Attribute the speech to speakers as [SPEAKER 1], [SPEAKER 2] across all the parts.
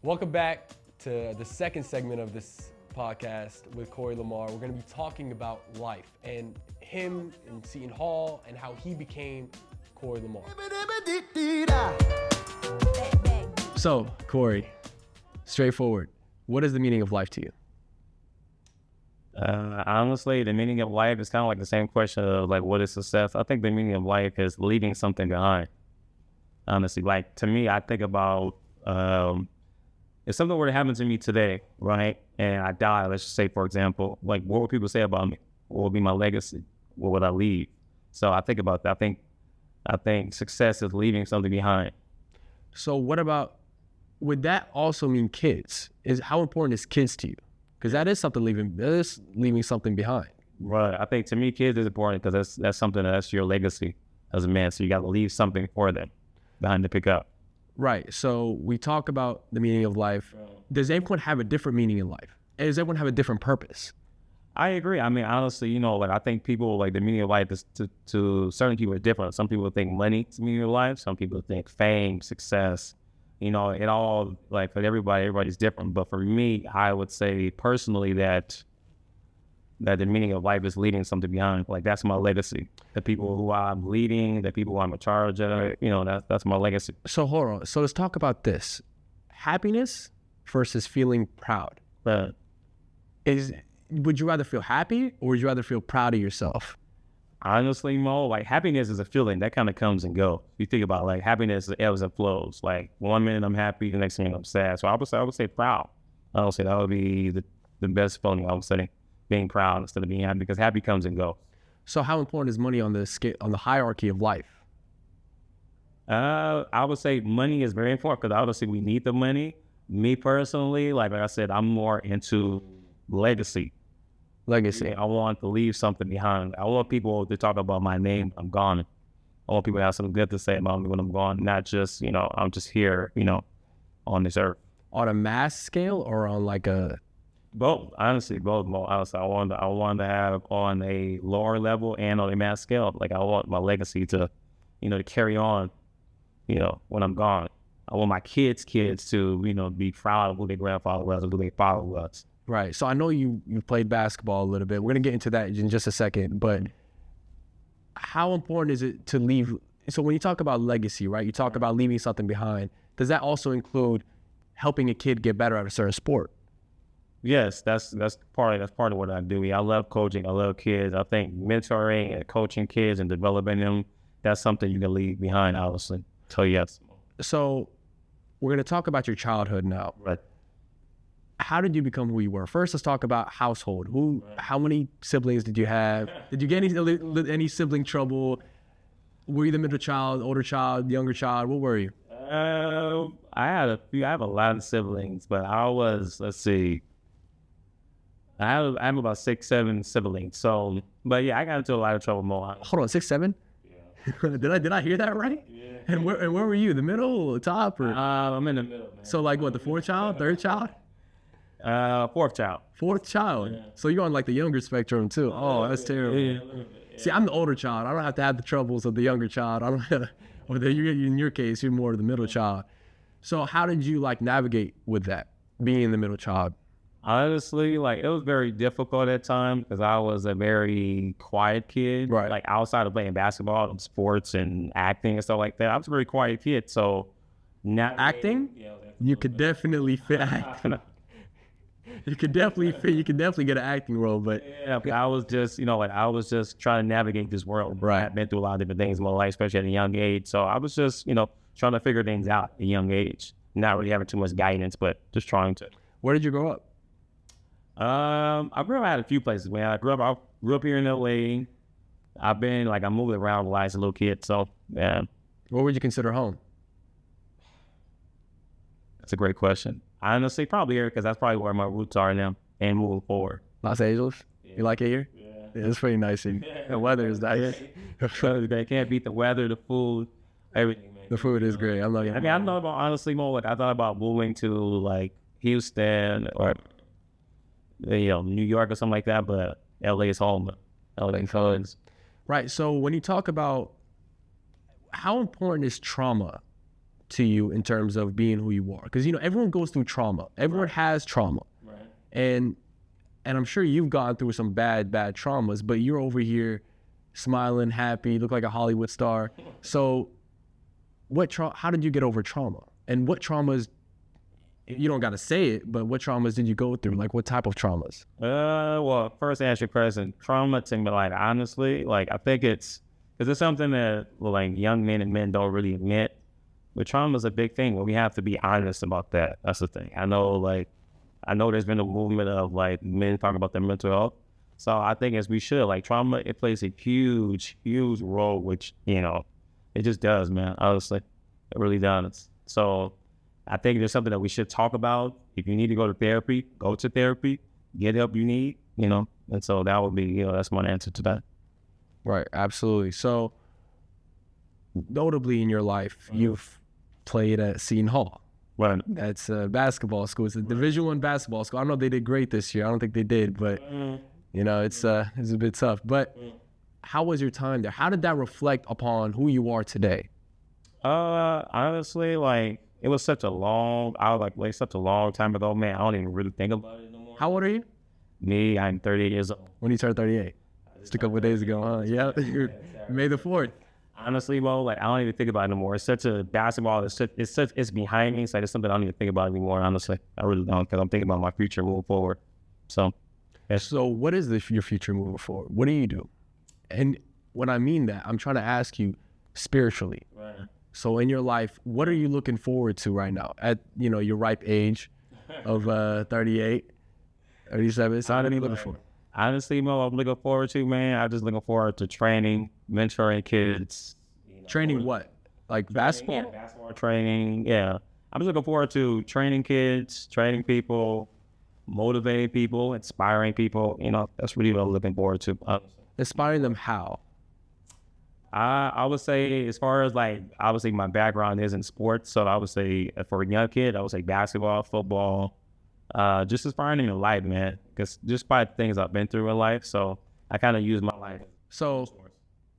[SPEAKER 1] Welcome back to the second segment of this podcast with Korrie Lamar. We're going to be talking about life and him in Seton Hall and how he became Korrie Lamar. So, Korrie, straightforward, what is the meaning of life to you?
[SPEAKER 2] Honestly, the meaning of life is kind of like the same question of like, what is success? I think the meaning of life is leaving something behind. Honestly, like to me, I think about if something were to happen to me today, right, and I die, let's just say, for example, like what would people say about me? What would be my legacy? What would I leave? So I think about that. I think success is leaving something behind.
[SPEAKER 1] So what about, would that also mean kids? How important is kids to you? Because that is leaving something behind.
[SPEAKER 2] Right. I think to me, kids is important because that's something that's your legacy as a man. So you got to leave something for them behind to pick up.
[SPEAKER 1] Right. So we talk about the meaning of life. Does everyone have a different meaning in life? And does everyone have a different purpose?
[SPEAKER 2] I agree. I mean, honestly, like I think people like the meaning of life is to certain people are different. Some people think money is the meaning of life. Some people think fame, success. It all, like for everybody's different. But for me, I would say personally that the meaning of life is leaving something behind. Like that's my legacy. The people who I'm leading, the people who I'm in charge of, that's my legacy.
[SPEAKER 1] So hold on. So let's talk about this. Happiness versus feeling proud. Would you rather feel happy or would you rather feel proud of yourself?
[SPEAKER 2] Honestly, Mo, like happiness is a feeling that kind of comes and goes. You think about like happiness ebbs and flows. Like 1 minute I'm happy, the next minute I'm sad. So I would say proud. I would say that would be the best feeling. I would say being proud instead of being happy because happy comes and goes.
[SPEAKER 1] So how important is money on the hierarchy of life?
[SPEAKER 2] I would say money is very important because obviously we need the money. Me personally, like I said, I'm more into legacy. I want to leave something behind. I want people to talk about my name when I'm gone. I want people to have something good to say about me when I'm gone, not just, I'm just here, on this earth.
[SPEAKER 1] On a mass scale or on like a...
[SPEAKER 2] Both, honestly, both. Honestly, I want to have on a lower level and on a mass scale. Like I want my legacy to, to carry on, when I'm gone. I want my kids to, be proud of who their grandfather was or who their father was.
[SPEAKER 1] Right. So I know you played basketball a little bit. We're going to get into that in just a second, but how important is it to leave? So when you talk about legacy, right, you talk about leaving something behind. Does that also include helping a kid get better at a certain sport?
[SPEAKER 2] Yes, that's part of what I do. I love coaching. I love kids. I think mentoring and coaching kids and developing them, that's something you can leave behind, obviously. So yes.
[SPEAKER 1] So we're going to talk about your childhood now.
[SPEAKER 2] Right.
[SPEAKER 1] How did you become who you were? First, let's talk about household. How many siblings did you have? Did you get any sibling trouble? Were you the middle child, older child, younger child? What were you?
[SPEAKER 2] I have a lot of siblings, but I was, let's see, I have about 6, 7 siblings. So, but yeah, I got into a lot of trouble more.
[SPEAKER 1] Hold on, 6, 7? Yeah. Did I hear that right? Yeah. And where were you? The middle, top, or?
[SPEAKER 2] I'm in the middle, man.
[SPEAKER 1] So like what, the fourth child, third child?
[SPEAKER 2] Fourth child.
[SPEAKER 1] Fourth child. Yeah. So you're on like the younger spectrum too. Oh, that's terrible. Yeah. See, I'm the older child. I don't have to have the troubles of the younger child. In your case, you're more the middle child. So how did you like navigate with that, being the middle child?
[SPEAKER 2] Honestly, like it was very difficult at times because I was a very quiet kid.
[SPEAKER 1] Right.
[SPEAKER 2] Like outside of playing basketball and sports and acting and stuff like that, I was a very quiet kid. So now
[SPEAKER 1] acting, you could definitely fit acting. You could definitely get an acting role, but
[SPEAKER 2] yeah, I was just, I was just trying to navigate this world.
[SPEAKER 1] Right.
[SPEAKER 2] I've been through a lot of different things in my life, especially at a young age. So I was just, trying to figure things out at a young age, not really having too much guidance, but just trying to.
[SPEAKER 1] Where did you grow up?
[SPEAKER 2] I grew up at a few places, man. I grew up here in LA. I moved around a lot as a little kid. So yeah.
[SPEAKER 1] What would you consider home?
[SPEAKER 2] That's a great question. Honestly, probably here because that's probably where my roots are now and moving forward.
[SPEAKER 1] Los Angeles? Yeah. You like it here? Yeah, it's pretty nice here. The weather is nice.
[SPEAKER 2] They can't beat the weather, the food, everything, man.
[SPEAKER 1] The food is great. I love it.
[SPEAKER 2] I thought about, honestly, more like I thought about moving to like Houston or New York or something like that, but LA is home. LA is.
[SPEAKER 1] Right. So when you talk about how important is trauma to you in terms of being who you are? Because, you know, everyone goes through trauma. Everyone has trauma.
[SPEAKER 2] Right.
[SPEAKER 1] And I'm sure you've gone through some bad traumas, but you're over here smiling, happy, look like a Hollywood star. So how did you get over trauma? And what traumas, you don't got to say it, but what traumas did you go through? Like, what type of traumas?
[SPEAKER 2] Well, first to answer your question, trauma to me, like, honestly, like, I think because it's something that, like, young men and men don't really admit, but trauma is a big thing where we have to be honest about that. That's the thing. I know there's been a movement of, like, men talking about their mental health. So I think as we should, like, trauma, it plays a huge, huge role, which, you know, it just does, man. Honestly, it really does. So I think there's something that we should talk about. If you need to go to therapy, go to therapy, get help you need, you know. And so that would be, you know, that's my answer to that.
[SPEAKER 1] Right, absolutely. So notably in your life, you've played at Seton Hall.
[SPEAKER 2] Right.
[SPEAKER 1] That's a basketball school. It's a Division I basketball school. I don't know if they did great this year. I don't think they did, but you know, it's a bit tough. But how was your time there? How did that reflect upon who you are today?
[SPEAKER 2] Honestly, like, it was such a long time ago, man. I don't even really think about it no more.
[SPEAKER 1] How old are you?
[SPEAKER 2] Me, I'm 38 years old.
[SPEAKER 1] When you turned 38? Just a couple of days ago, huh? Yeah, May the 4th.
[SPEAKER 2] Honestly, bro, like, I don't even think about it anymore. It's such a basketball. It's behind me. So it's something I don't even think about anymore. Honestly, I really don't, because I'm thinking about my future moving forward. So, yeah.
[SPEAKER 1] So what is your future moving forward? What do you do? And when I mean that, I'm trying to ask you spiritually.
[SPEAKER 2] Right.
[SPEAKER 1] So in your life, what are you looking forward to right now at, you know, your ripe age of 38, 37? So what are you looking for?
[SPEAKER 2] Honestly, Mo, I'm looking forward to, man. I'm just looking forward to training, mentoring kids. You know,
[SPEAKER 1] training what? Like basketball?
[SPEAKER 2] Yeah, basketball training. Yeah. I'm just looking forward to training kids, training people, motivating people, inspiring people. You know, that's really what I'm looking forward to.
[SPEAKER 1] Inspiring them how?
[SPEAKER 2] I would say, as far as, like, obviously my background is in sports, so I would say for a young kid, I would say basketball, football, just inspiring in life, man, because just by things I've been through in life, so I kind of use my life.
[SPEAKER 1] So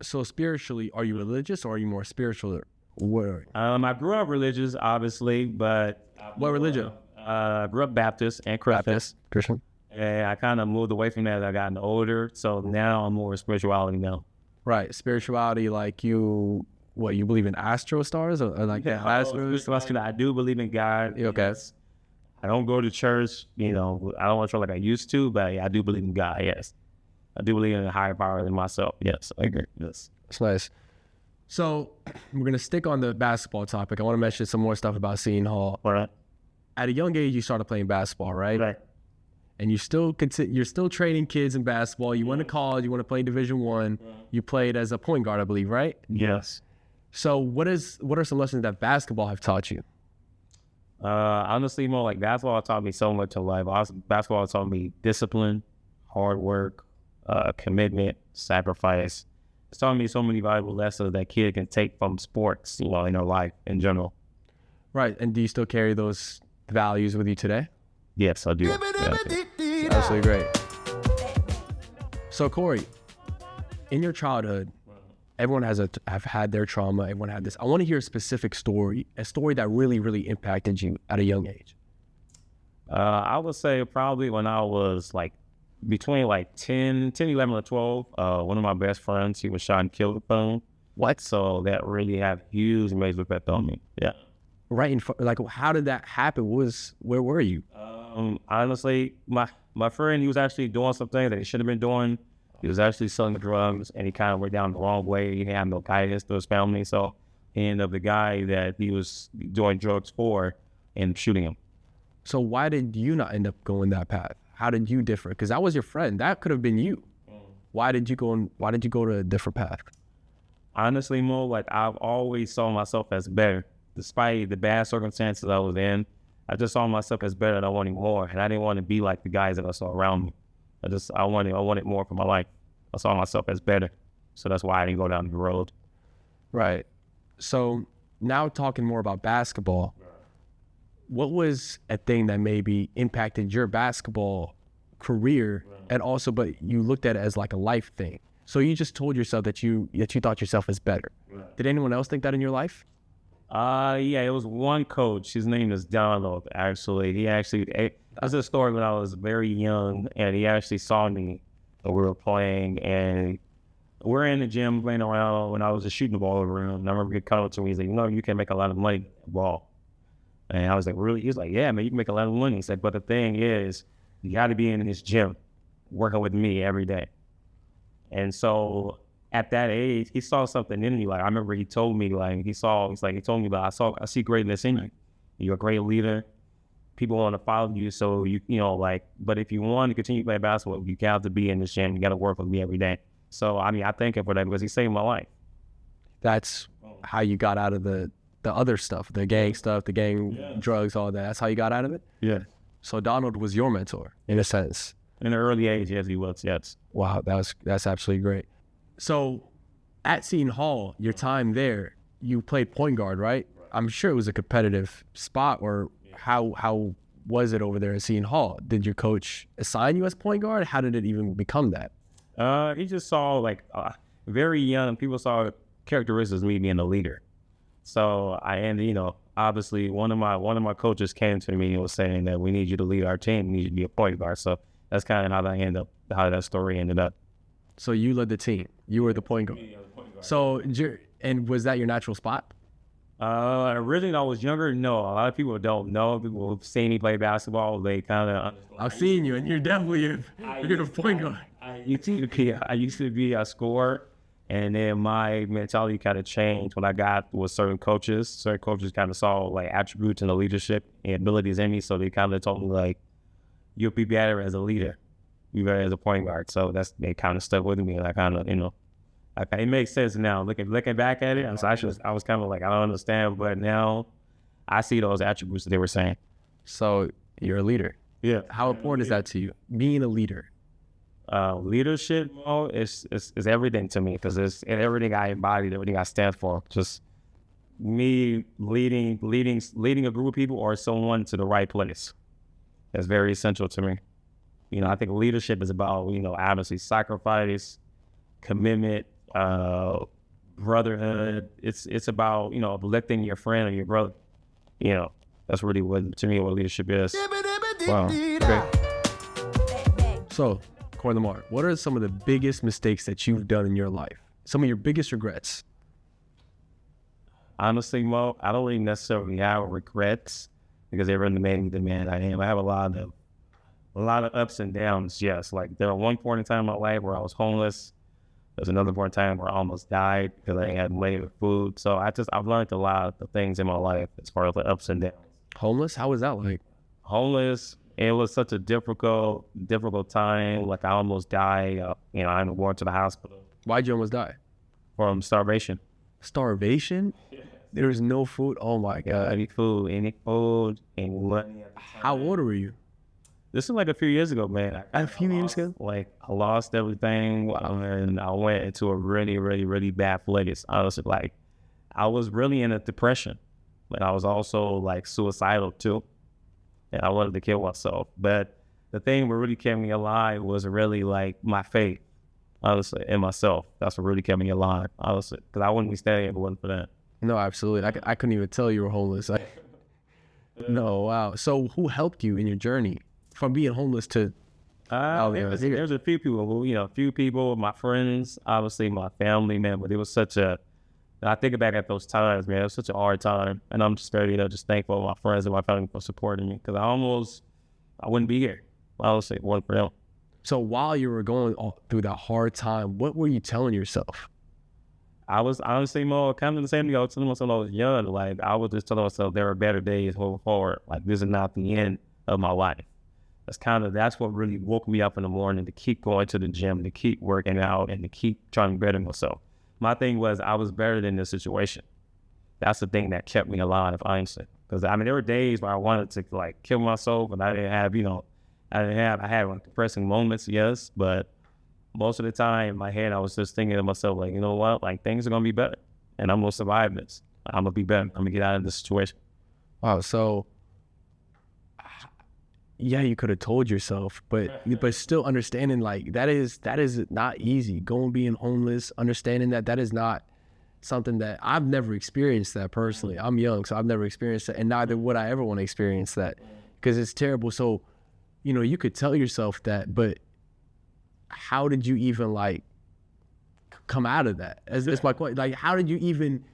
[SPEAKER 1] spiritually, are you religious or are you more spiritual? Where?
[SPEAKER 2] I grew up religious, obviously, but
[SPEAKER 1] what religion?
[SPEAKER 2] I grew up Baptist and
[SPEAKER 1] Christian.
[SPEAKER 2] And I kind of moved away from that as I got older, so now I'm more spirituality now.
[SPEAKER 1] Right, spirituality, like you believe in astro stars or like
[SPEAKER 2] astros? I do believe in God.
[SPEAKER 1] Okay.
[SPEAKER 2] Yes. I don't go to church, you know, I don't want to show like I used to, but yeah, I do believe in God, yes. I do believe in a higher power than myself, yes, I agree, yes.
[SPEAKER 1] That's nice. So we're going to stick on the basketball topic. I want to mention some more stuff about Seton Hall.
[SPEAKER 2] All right.
[SPEAKER 1] At a young age, you started playing basketball, right?
[SPEAKER 2] Right.
[SPEAKER 1] And you're still training kids in basketball. You went to college. You want to play Division I. You played as a point guard, I believe, right?
[SPEAKER 2] Yes.
[SPEAKER 1] So what are some lessons that basketball have taught you?
[SPEAKER 2] Honestly, more like basketball taught me so much in life. Basketball taught me discipline, hard work, commitment, sacrifice. It's taught me so many valuable lessons that kid can take from sports, you know, in their life in general.
[SPEAKER 1] Right. And do you still carry those values with you today?
[SPEAKER 2] Yes, I do. Yeah, I do.
[SPEAKER 1] Absolutely great. So Korrie, in your childhood, everyone have had their trauma. Everyone had this. I want to hear a specific story, a story that really, really impacted you at a young age.
[SPEAKER 2] I would say probably when I was like between like 10, 11 or 12, one of my best friends, he was shot and killed with a phone.
[SPEAKER 1] What?
[SPEAKER 2] So that really had huge major effect on me. Yeah.
[SPEAKER 1] Right in front, like, how did that happen? Where were you?
[SPEAKER 2] Honestly, my friend, he was actually doing something that he shouldn't have been doing. He was actually selling drugs, and he kind of went down the wrong way. He had no guidance to his family, so he ended up the guy that he was doing drugs for and shooting him.
[SPEAKER 1] So why did you not end up going that path? How did you differ? Because that was your friend. That could have been you. Why did you go to a different path?
[SPEAKER 2] Honestly, Mo, like, I've always saw myself as better. Despite the bad circumstances I was in, I just saw myself as better and I wanted more. And I didn't want to be like the guys that I saw around me. I wanted more for my life. I saw myself as better. So that's why I didn't go down the road.
[SPEAKER 1] Right. So now talking more about basketball, what was a thing that maybe impacted your basketball career and also, but you looked at it as like a life thing? So you just told yourself that you thought yourself as better. Did anyone else think that in your life?
[SPEAKER 2] Yeah, it was one coach. His name is Donald, actually. That's a story when I was very young, and he actually saw me when we were playing, and we're in the gym playing around when I was just shooting the ball around. And I remember he coming to me, he's like, you can make a lot of money with the ball. And I was like, really? He's like, yeah, man, you can make a lot of money. He said, but the thing is, you got to be in this gym working with me every day. And so at that age, he saw something in me. Like, I remember he told me, like, he told me, like, I see greatness in you. You're a great leader. People want to follow you. So, but if you want to continue playing basketball, you have to be in this gym. You got to work with me every day. So, I mean, I thank him for that because he saved my life.
[SPEAKER 1] That's how you got out of the other stuff, the gang stuff, the gang drugs, all that. That's how you got out of it?
[SPEAKER 2] Yeah.
[SPEAKER 1] So Donald was your mentor, in a sense.
[SPEAKER 2] In an early age, yes, he was, yes.
[SPEAKER 1] Wow, that's absolutely great. So at Seton Hall, your time there, you played point guard, right? I'm sure it was a competitive spot, or how was it over there at Seton Hall? Did your coach assign you as point guard? How did it even become that?
[SPEAKER 2] He just saw, very young, people saw characteristics of me being a leader. So obviously one of my coaches came to me and was saying that we need you to lead our team. We need you to be a point guard. So that's kind of how that story ended up.
[SPEAKER 1] So you led the team. You were the point guard. So, and was that your natural spot?
[SPEAKER 2] Originally when I was younger, no. A lot of people don't know. People who've seen me play basketball, they kind of.
[SPEAKER 1] I've seen you, and you're definitely you're the point guard.
[SPEAKER 2] I used to be a scorer. And then my mentality kind of changed when I got with certain coaches. Certain coaches kind of saw like attributes and the leadership and abilities in me. So they kind of told me like, you'll be better as a leader. You're better as a point guard. So they kind of stuck with me. And I kind of, it makes sense now. Looking back at it, I was kind of like, I don't understand. But now I see those attributes that they were saying.
[SPEAKER 1] So you're a leader.
[SPEAKER 2] Yeah.
[SPEAKER 1] How important is that to you, being a leader?
[SPEAKER 2] Leadership is everything to me because it's everything I embody, everything I stand for. Just me leading a group of people or someone to the right place. That's very essential to me. I think leadership is about, obviously sacrifice, commitment, brotherhood. It's about, uplifting your friend or your brother. That's really what leadership is.
[SPEAKER 1] Wow. Okay. So, Korrie Lamar, what are some of the biggest mistakes that you've done in your life? Some of your biggest regrets?
[SPEAKER 2] Honestly, Mo, I don't really necessarily have regrets because they really made me the man I am. I have a lot of ups and downs. Yes, like there was one point in time in my life where I was homeless. There's another point in time where I almost died because I had limited food. So I've learned a lot of things in my life as far as the ups and downs.
[SPEAKER 1] Homeless? How was that like?
[SPEAKER 2] Homeless. It was such a difficult time. Like I almost died. I ended up going to the hospital.
[SPEAKER 1] Why'd you almost die?
[SPEAKER 2] From starvation.
[SPEAKER 1] Starvation? Yeah. There was no food? Oh my God.
[SPEAKER 2] Any food, any money.
[SPEAKER 1] How old were you?
[SPEAKER 2] This is like a few years ago, man.
[SPEAKER 1] A few years ago?
[SPEAKER 2] Like I lost everything and I went into a really, really, really bad place. Honestly, like I was really in a depression. Like I was also like suicidal too. And I wanted to kill myself. But the thing that really kept me alive was really like my faith, honestly, in myself. That's what really kept me alive, honestly. Because I wouldn't be standing if it wasn't for that.
[SPEAKER 1] No, absolutely. I couldn't even tell you were homeless. No, wow. So who helped you in your journey from being homeless to...
[SPEAKER 2] There's a few people, my friends, obviously my family, man. But it was I think back at those times, man, it was such a hard time. And I'm just very, just thankful to my friends and my family for supporting me. Because I wouldn't be here. Honestly, it wasn't for them.
[SPEAKER 1] So while you were going through that hard time, what were you telling yourself?
[SPEAKER 2] I was honestly more kind of the same thing I was telling myself when I was young. Like, I was just telling myself there are better days moving forward. Like, this is not the end of my life. That's what really woke me up in the morning to keep going to the gym, to keep working out, and to keep trying to better myself. My thing was I was better than this situation. That's the thing that kept me alive, honestly. Because, there were days where I wanted to, like, kill myself, and I didn't have, I had like, depressing moments, yes, but most of the time in my head, I was just thinking to myself, like, you know what, like, things are going to be better, and I'm going to survive this. I'm going to be better. I'm going to get out of this situation.
[SPEAKER 1] Wow, so, yeah, you could have told yourself, but still understanding, like, that is not easy. Being homeless, understanding that is not something that I've never experienced that personally. I'm young, so I've never experienced that, and neither would I ever want to experience that, because it's terrible. So, you know, you could tell yourself that, but how did you even like come out of that? That's my question. Like, how did you even?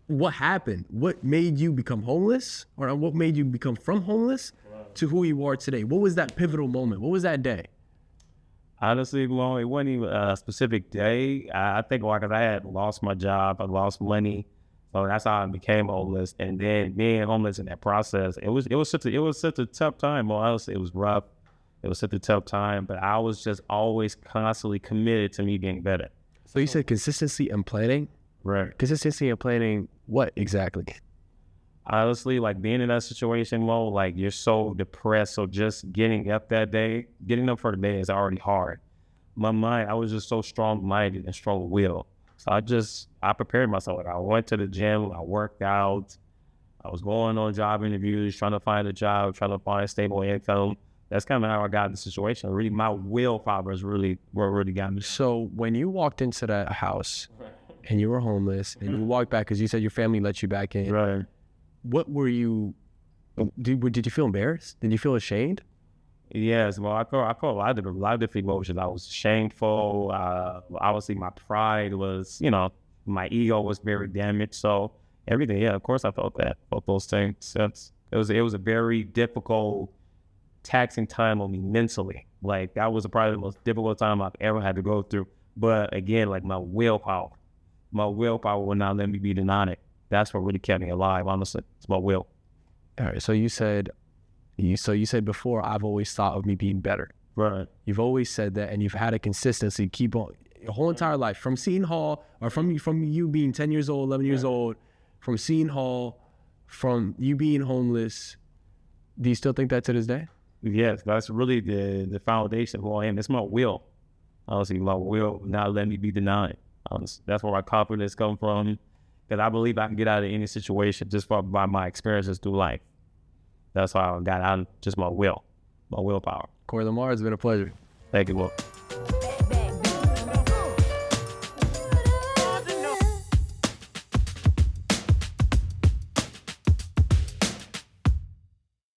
[SPEAKER 1] What happened? What made you become homeless, or what made you become from homeless to who you are today? What was that pivotal moment? What was that day?
[SPEAKER 2] Honestly, well, it wasn't even a specific day. I think like I had lost my job, I lost money, so that's how I became homeless. And then being homeless in that process, it was such a tough time. Well, honestly, it was rough. It was such a tough time, but I was just always constantly committed to me getting better.
[SPEAKER 1] So you said consistency and planning.
[SPEAKER 2] Right.
[SPEAKER 1] Consistency and planning. What exactly?
[SPEAKER 2] Honestly, like being in that situation, well, like you're so depressed. So just getting up that day, getting up for the day is already hard. My mind, I was just so strong-minded and strong-willed. So I prepared myself. Like I went to the gym, I worked out, I was going on job interviews, trying to find a job, trying to find a stable income. That's kind of how I got in the situation. Really, my willpower is really what really got me.
[SPEAKER 1] So when you walked into that house and you were homeless and you walked back, because you said your family let you back in.
[SPEAKER 2] Right.
[SPEAKER 1] What were you? Did you feel embarrassed? Did you feel ashamed?
[SPEAKER 2] Yes. Well, I felt a lot of different emotions. I was shameful. Obviously, my pride was, you know, my ego was very damaged. So everything. Yeah, of course, I felt that. Felt those things. It was a very difficult, taxing time on me mentally. Like that was probably the most difficult time I've ever had to go through. But again, like my willpower will not let me be denied. That's what really kept me alive. Honestly, it's my will.
[SPEAKER 1] All right. So you said before, I've always thought of me being better.
[SPEAKER 2] Right.
[SPEAKER 1] You've always said that, and you've had a consistency. Keep on your whole entire life, from Seton Hall, or from you being 10 years old, 11 years old, from Seton Hall, from you being homeless. Do you still think that to this day?
[SPEAKER 2] Yes, that's really the foundation of who I am. It's my will. Honestly, my will will not let me be denied. Honestly, that's where my confidence comes from. Because I believe I can get out of any situation just by my experiences through life. That's how I got out, just my willpower.
[SPEAKER 1] Korrie Lamar, it's been a pleasure.
[SPEAKER 2] Thank you, Will.